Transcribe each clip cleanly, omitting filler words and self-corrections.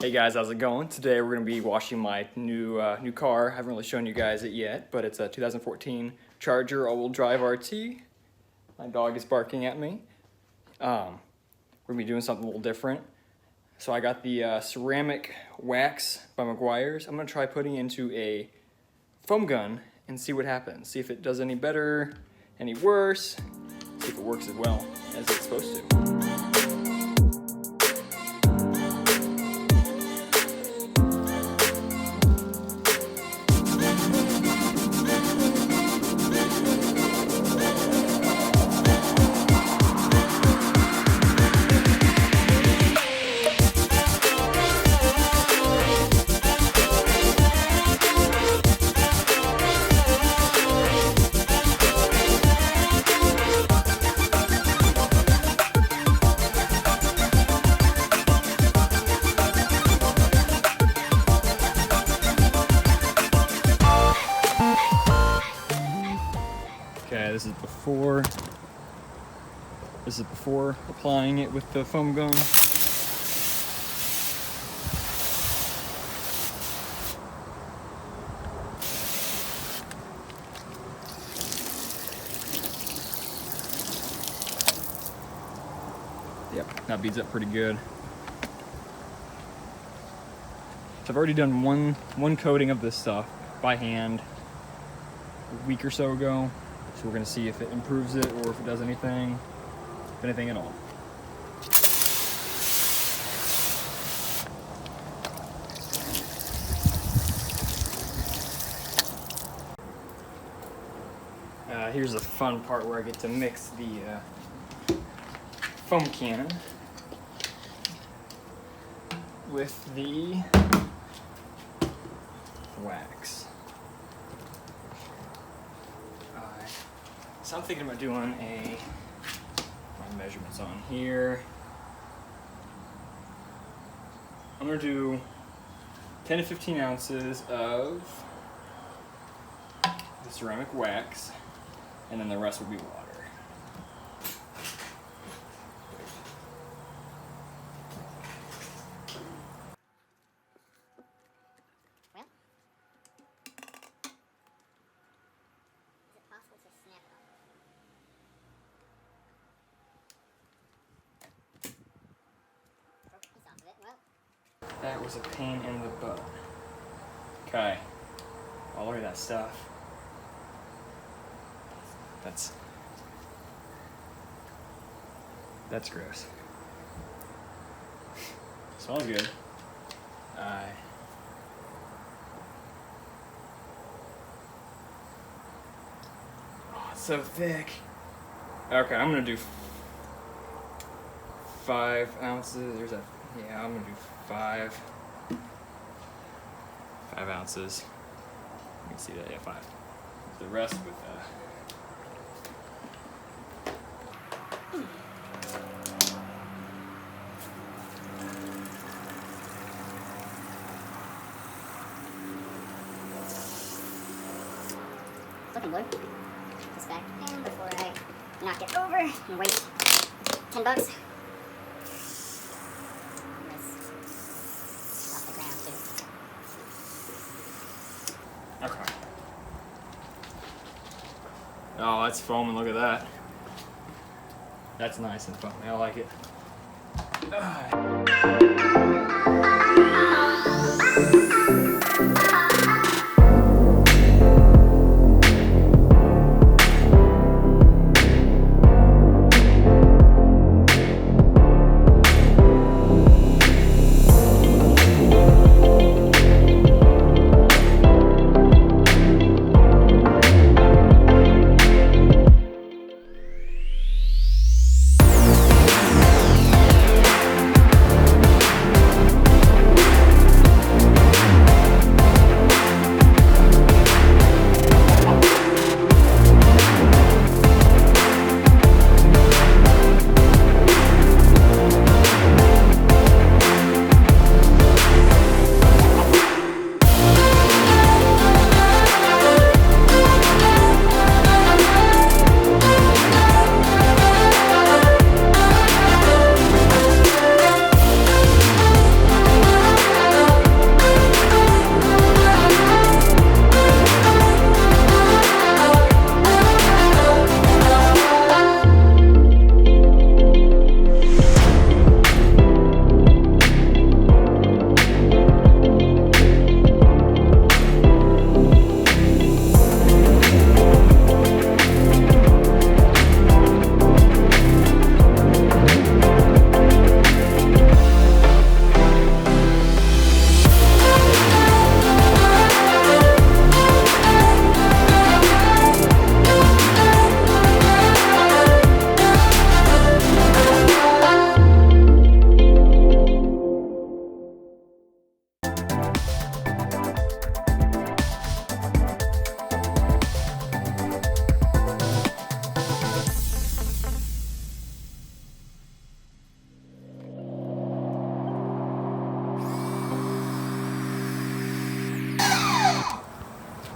Hey guys, how's it going? Today we're going to be washing my new car. I haven't really shown you guys it yet, but it's a 2014 Charger all-wheel drive RT. My dog is barking at me. We're going to be doing something a little different. So I got the ceramic wax by Meguiar's. I'm going to try putting it into a foam gun and see what happens. See if it does any better, any worse, see if it works as well as it's supposed to. Okay, this is before applying it with the foam gun. Yep, that beads up pretty good. So I've already done one coating of this stuff by hand a week or so ago. So we're gonna see if it improves it or if it does anything, if anything at all. Here's the fun part where I get to mix the foam cannon with the wax. So I'm thinking about doing my measurements on here. I'm gonna do 10 to 15 ounces of the ceramic wax, and then the rest will be water. That was a pain in the butt. Okay. Oh, look at that stuff. That's gross. Smells good. Oh, it's so thick. Okay, I'm gonna do 5 ounces. I'm gonna do 5 ounces. You can see that, yeah, 5. The rest with looking good. Put this back in before I knock it over and wait $10. Okay. Oh, that's foaming, look at that. That's nice and foamy, I like it.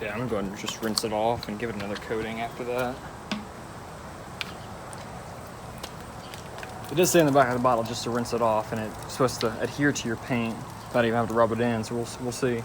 Okay, I'm gonna go ahead and just rinse it off and give it another coating after that. It does say in the back of the bottle just to rinse it off, and it's supposed to adhere to your paint without even having to rub it in, so we'll see.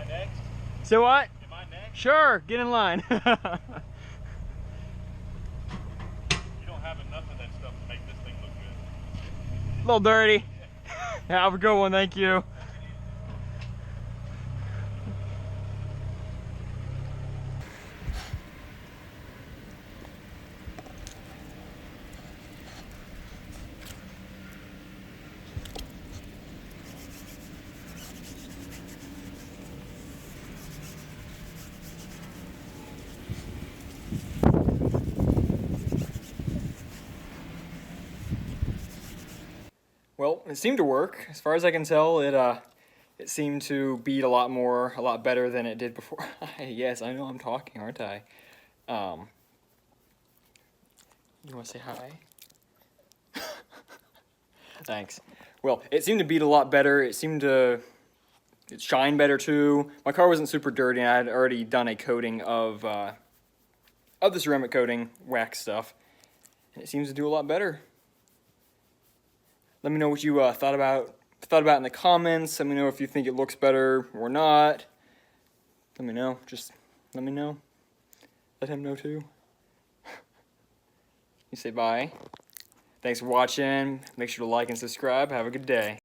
Next? So what? Am I next? Sure, get in line. little dirty. Yeah, have a good one, thank you. Well, it seemed to work. As far as I can tell, it seemed to beat a lot better than it did before. Yes, I know I'm talking, aren't I? You want to say hi? Thanks. Well, it seemed to beat a lot better. It seemed to shine better too. My car wasn't super dirty, and I had already done a coating of the ceramic coating, wax stuff, and it seems to do a lot better. Let me know what you thought about in the comments. Let me know if you think it looks better or not. Let me know. Just let me know. Let him know too. You say bye. Thanks for watching. Make sure to like and subscribe. Have a good day.